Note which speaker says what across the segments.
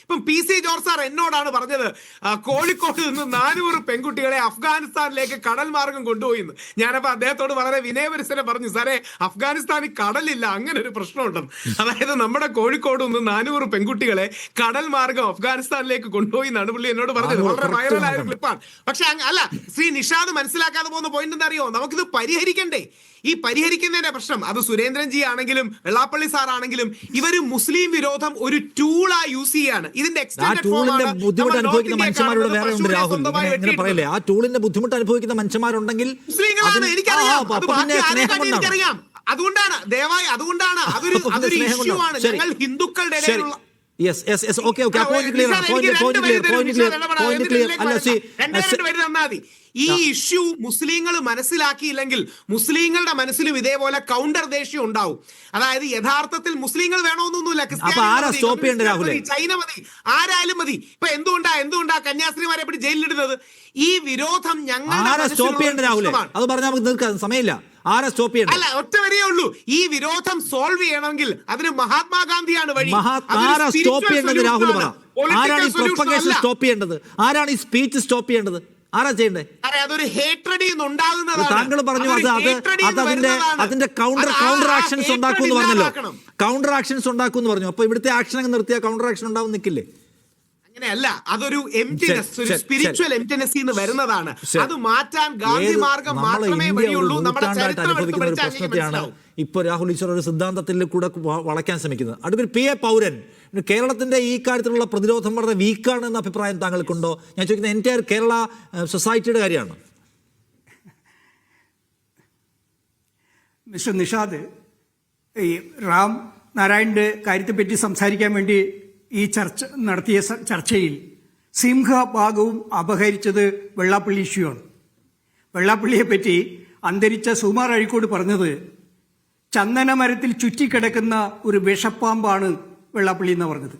Speaker 1: ഇപ്പം PC George sir എന്നോടാണ് പറഞ്ഞത് കോഴിക്കോട് നിന്ന് 400 പെൺകുട്ടികളെ അഫ്ഗാനിസ്ഥാനിലേക്ക് കടൽ മാർഗം കൊണ്ടുപോയിന്ന്. ഞാനപ്പോ അദ്ദേഹത്തോട് വളരെ വിനയപരിസരം പറഞ്ഞു, സാറേ അഫ്ഗാനിസ്ഥാനിൽ കടലില്ല, അങ്ങനെ ഒരു പ്രശ്നമുണ്ടെന്ന്. അതായത് നമ്മുടെ കോഴിക്കോട് നിന്ന് 400 പെൺകുട്ടികളെ കടൽ മാർഗം അഫ്ഗാനിസ്ഥാനിലേക്ക് കൊണ്ടുപോയി എന്നാണ് പുള്ളി എന്നോട് പറഞ്ഞത്. വളരെ വൈറലായ ഒരു ക്ലിപ്പാണ്. പക്ഷെ അല്ല, ശ്രീ നിഷാദ് മനസ്സിലാക്കാതെ പോകുന്ന പോയിന്റ് എന്താ അറിയോ, നമുക്കിത് പരിഹരിക്കണ്ടേ? ഈ പരിഹരിക്കുന്നതിന്റെ പ്രശ്നം അത് സുരേന്ദ്രൻജി ആണെങ്കിലും വെള്ളാപ്പള്ളി സാർ ആണെങ്കിലും ഇവര് മുസ്ലിം വിരോധം ഒരു ടൂളായി യൂസ് ചെയ്യാണ്. ഇതിന്റെ
Speaker 2: ബുദ്ധിമുട്ട് അനുഭവിക്കുന്ന മനുഷ്യന്മാരോട് വേറെ ഉണ്ട് രാഹുൽ, ഇങ്ങനെ പറയല്ലേ? ആ ടൂളിന്റെ ബുദ്ധിമുട്ട് അനുഭവിക്കുന്ന മനുഷ്യന്മാരുണ്ടെങ്കിൽ
Speaker 1: മുസ്ലിങ്ങളാണ്, എനിക്കറിയാം. അതുകൊണ്ടാണ് ദയവായി, അതുകൊണ്ടാണ് അതൊരു ഇഷ്യൂ ആണ്. ഞങ്ങൾ ഹിന്ദുക്കളുടെ ഇടയിലുള്ള ഈ ഇഷ്യൂ മുസ്ലിങ്ങൾ മനസ്സിലാക്കിയില്ലെങ്കിൽ മുസ്ലിങ്ങളുടെ മനസ്സിലും ഇതേപോലെ കൗണ്ടർ ദേഷ്യം ഉണ്ടാവും. അതായത് യഥാർത്ഥത്തിൽ മുസ്ലിങ്ങൾ വേണമെന്നൊന്നുമില്ല, ചൈന മതി, ആരായാലും മതി. ഇപ്പൊ എന്തുകൊണ്ടാ കന്യാസ്ത്രീമാരെ എപ്പോഴും ജയിലിലിടുന്നത്? ഈ വിരോധം ഞങ്ങളുടെ
Speaker 2: സമയമില്ല.
Speaker 1: അല്ല, ഒറ്റ വരികയേ ഉള്ളൂ. ഈ വിരോധം സോൾവ് ചെയ്യണമെങ്കിൽ അതിന് മഹാത്മാഗാന്ധിയാണ് വഴി.
Speaker 2: ആരാണ് ഈ സ്പീച്ച് സ്റ്റോപ്പ് ചെയ്യേണ്ടത്? ആരാ ചെയ്യണ്ടേ?
Speaker 1: അതൊരു ഹേട്രഡിൽ നിന്ന് ഉണ്ടാകുന്നതാണ്.
Speaker 2: താങ്കൾ പറഞ്ഞു അതിന്റെ കൗണ്ടർ ആക്ഷൻസ് ഉണ്ടാക്കുമെന്ന് പറഞ്ഞല്ലോ. കൗണ്ടർ ആക്ഷൻസ് ഉണ്ടാക്കുമെന്ന് പറഞ്ഞു. അപ്പൊ ഇവിടുത്തെ ആക്ഷൻ നിർത്തിയാൽ കൗണ്ടർ ആക്ഷൻ ഉണ്ടാവും നിൽക്കില്ലേ?
Speaker 1: അങ്ങനെയല്ല, അതൊരു എംപ്റ്റിനെസ്, ഒരു സ്പിരിച്വൽ എംപ്റ്റിനെസ് നിന്ന് വരുന്നതാണ്. അത് മാറ്റാൻ ഗാന്ധി മാർഗം മാത്രമേ വഴിയുള്ളൂ. നമ്മുടെ
Speaker 2: അനുഭവിക്കുന്ന ഒരു പ്രശ്നത്തെയാണ് ഇപ്പൊ രാഹുൽ ഈശ്വർ ഒരു സിദ്ധാന്തത്തിൽ കൂടെ വളയ്ക്കാൻ ശ്രമിക്കുന്നത്. അടുത്തൊരു PA പൗരൻ, കേരളത്തിന്റെ ഈ കാര്യത്തിലുള്ള പ്രതിരോധം വളരെ വീക്കാണ് എന്ന അഭിപ്രായം താങ്കൾക്കുണ്ടോ? ഞാൻ ചോദിക്കുന്നത് എൻറ്റയർ കേരള സൊസൈറ്റിയുടെ കാര്യമാണ്.
Speaker 3: മിസ്റ്റർ നിഷാദ്, ഈ റാം നാരായണന്റെ കാര്യത്തെപ്പറ്റി സംസാരിക്കാൻ വേണ്ടി ഈ നടത്തിയ ചർച്ചയിൽ സിംഹഭാഗവും അപഹരിച്ചത് വെള്ളാപ്പള്ളി ഇഷ്യൂ ആണ്. വെള്ളാപ്പള്ളിയെ പറ്റി അന്തരിച്ച സുമാർ അഴീക്കോട് പറഞ്ഞത് ചന്ദനമരത്തിൽ ചുറ്റിക്കിടക്കുന്ന ഒരു വിഷപ്പാമ്പാണ് വെള്ളാപ്പള്ളി എന്ന് പറഞ്ഞത്.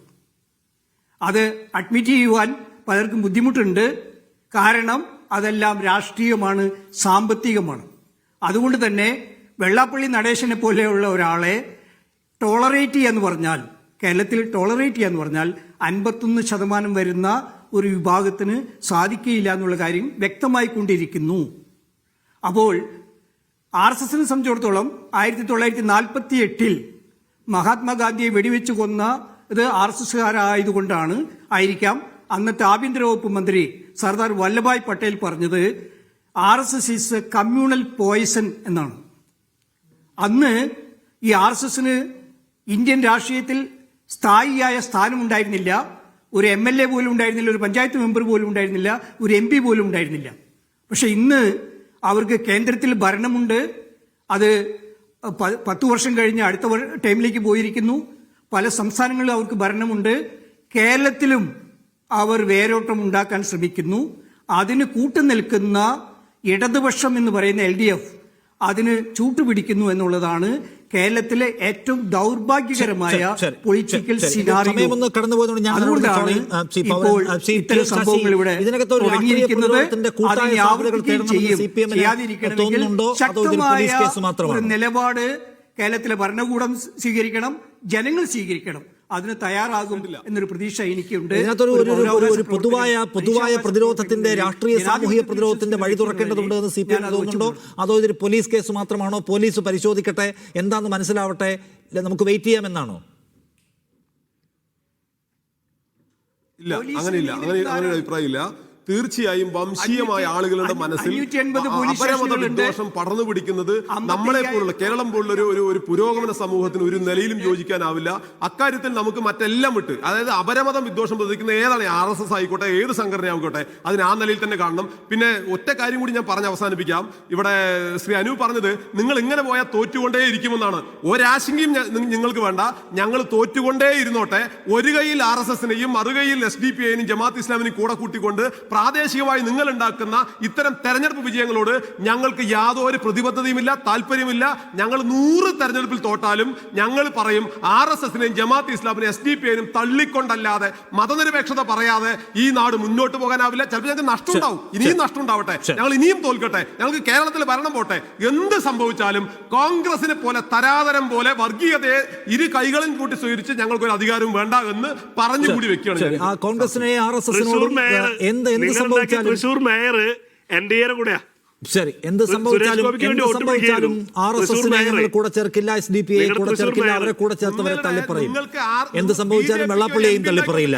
Speaker 3: അത് അഡ്മിറ്റ് ചെയ്യുവാൻ പലർക്കും ബുദ്ധിമുട്ടുണ്ട്. കാരണം അതെല്ലാം രാഷ്ട്രീയമാണ്, സാമ്പത്തികമാണ്. അതുകൊണ്ട് തന്നെ വെള്ളാപ്പള്ളി നടേശനെ പോലെയുള്ള ഒരാളെ ടോളറേറ്റ് ചെയ്യാന്ന് പറഞ്ഞാൽ, കേരളത്തിൽ ടോളറേറ്റ് ചെയ്യാന്ന് പറഞ്ഞാൽ 51% വരുന്ന ഒരു വിഭാഗത്തിന് സാധിക്കുകയില്ല എന്നുള്ള കാര്യം വ്യക്തമായിക്കൊണ്ടിരിക്കുന്നു. അപ്പോൾ RSSനെ സംബന്ധിച്ചിടത്തോളം 1948 മഹാത്മാഗാന്ധിയെ വെടിവെച്ച് കൊന്ന ഇത് RSSകാരായതുകൊണ്ടാണ് ആയിരിക്കാം അന്നത്തെ ആഭ്യന്തര വകുപ്പ് മന്ത്രി സർദാർ വല്ലഭായ് പട്ടേൽ പറഞ്ഞത് RSS is a communal poison എന്നാണ്. അന്ന് ഈ RSSന് ഇന്ത്യൻ രാഷ്ട്രീയത്തിൽ സ്ഥായിയായ സ്ഥാനമുണ്ടായിരുന്നില്ല. ഒരു MLA പോലും ഉണ്ടായിരുന്നില്ല, ഒരു പഞ്ചായത്ത് മെമ്പർ പോലും ഉണ്ടായിരുന്നില്ല, ഒരു MP പോലും ഉണ്ടായിരുന്നില്ല. പക്ഷെ ഇന്ന് അവർക്ക് കേന്ദ്രത്തിൽ ഭരണമുണ്ട്. അത് 10 വർഷം കഴിഞ്ഞ് അടുത്ത ടൈമിലേക്ക് പോയിരിക്കുന്നു. പല സംസ്ഥാനങ്ങളിലും അവർക്ക് ഭരണമുണ്ട്. കേരളത്തിലും അവർ വേരോട്ടം ഉണ്ടാക്കാൻ ശ്രമിക്കുന്നു. അതിന് കൂട്ടുനിൽക്കുന്ന ഇടതുപക്ഷം എന്ന് പറയുന്ന LDF അതിന് ചൂട്ടുപിടിക്കുന്നു എന്നുള്ളതാണ് കേരളത്തിലെ ഏറ്റവും ദൗർഭാഗ്യകരമായ പൊളിറ്റിക്കൽ സിനാറിയോ. അതുകൊണ്ടാണ് ഇപ്പോൾ ഇത്തരം സംഭവങ്ങൾ ഇവിടെ തുടങ്ങിയിരിക്കുന്നത്. അതിനെ ആവർത്തിക്കുകയും ചെയ്യും. ചെയ്യാതിരിക്കണമെങ്കിൽ ശക്തമായ ഒരു നിലപാട് കേരളത്തിലെ ഭരണകൂടം സ്വീകരിക്കണം, ജനങ്ങൾ സ്വീകരിക്കണം. അതിന് തയ്യാറാകും എന്നൊരു പ്രതീക്ഷ എനിക്കുണ്ട്.
Speaker 2: ഒരു പൊതുവായ പ്രതിരോധത്തിന്റെ, രാഷ്ട്രീയ സാമൂഹിക പ്രതിരോധത്തിന്റെ വഴി തുറക്കേണ്ടതുണ്ട് എന്ന് CPM തോന്നുന്നുണ്ടോ? അതോ ഇതൊരു പോലീസ് കേസ് മാത്രമാണോ? പോലീസ് പരിശോധിക്കട്ടെ, എന്താണെന്ന് മനസ്സിലാവട്ടെ, നമുക്ക് വെയിറ്റ് ചെയ്യാമെന്നാണോ?
Speaker 4: ഇല്ല, അങ്ങനെയില്ല, അങ്ങനെ അഭിപ്രായമില്ല. തീർച്ചയായും വംശീയമായ ആളുകളുടെ മനസ്സിൽ അപരമത വിദ്വേഷം പടർന്നു പിടിക്കുന്നത് നമ്മളെ പോലുള്ള കേരളം പോലുള്ള ഒരു പുരോഗമന സമൂഹത്തിന് ഒരു നിലയിലും യോജിക്കാനാവില്ല. അക്കാര്യത്തിൽ നമുക്ക് മറ്റെല്ലാം വിട്ട്, അതായത് അപരമതം വിദ്വേഷം പ്രതിക്കുന്ന ഏതാണ്, RSS ആയിക്കോട്ടെ, ഏത് സംഘടന ആയിക്കോട്ടെ, അതിന് ആ നിലയിൽ തന്നെ കാണണം. പിന്നെ ഒറ്റ കാര്യം കൂടി ഞാൻ പറഞ്ഞ് അവസാനിപ്പിക്കാം. ഇവിടെ ശ്രീ അനു പറഞ്ഞത് നിങ്ങൾ ഇങ്ങനെ പോയാൽ തോറ്റുകൊണ്ടേ ഇരിക്കുമെന്നാണ്. ഒരാശങ്കയും നിങ്ങൾക്ക് വേണ്ട, ഞങ്ങൾ തോറ്റുകൊണ്ടേ ഇരുന്നോട്ടെ. ഒരു കൈയിൽ RSSനെയും മറുകൈയിൽ SDPI നെയും ജമാഅത്ത് ഇസ്ലാമിനെയും കൂടെ കൂട്ടിക്കൊണ്ട് പ്രാദേശികമായി നിങ്ങൾ ഉണ്ടാക്കുന്ന ഇത്തരം തെരഞ്ഞെടുപ്പ് വിജയങ്ങളോട് ഞങ്ങൾക്ക് യാതൊരു പ്രതിബദ്ധതയുമില്ല, താല്പര്യമില്ല. ഞങ്ങൾ 100 തെരഞ്ഞെടുപ്പിൽ തോറ്റാലും ഞങ്ങൾ പറയും RSSനെയും ജമാഅത്ത് ഇസ്ലാമിനെയും SDPഐനും തള്ളിക്കൊണ്ടല്ലാതെ മതനിരപേക്ഷത പറയാതെ ഈ നാട് മുന്നോട്ട് പോകാനാവില്ല. ചിലപ്പോൾ ഞങ്ങൾക്ക് നഷ്ടം ഉണ്ടാവും, ഇനിയും നഷ്ടം ഉണ്ടാവട്ടെ, ഞങ്ങൾ ഇനിയും തോൽക്കട്ടെ, ഞങ്ങൾക്ക് കേരളത്തിൽ ഭരണം പോട്ടെ, എന്ത് സംഭവിച്ചാലും കോൺഗ്രസിനെ പോലെ തരാതരം പോലെ വർഗീയതയെ ഇരു കൈകളും കൂട്ടി സ്വീകരിച്ച് ഞങ്ങൾക്ക് ഒരു അധികാരവും വേണ്ട എന്ന് പറഞ്ഞു കൂടി വെക്കുകയാണ്.
Speaker 2: കോൺഗ്രസിനെ എന്ത് സംഭവിച്ചാലും
Speaker 5: തൃശ്ശൂർ മേയർ NDA കൂടെയാ.
Speaker 2: ശരി, എന്ത് സംഭവിച്ചാലും RSSനെ ഞങ്ങൾ കൂടെ ചേർക്കില്ല, SDPഐ കൂടെ ചേർക്കില്ല, അവരെ കൂടെ ചേർത്തവരെ തള്ളിപ്പറയും. എന്ത് സംഭവിച്ചാലും വെള്ളാപ്പള്ളിയെയും തള്ളിപ്പറയില്ല.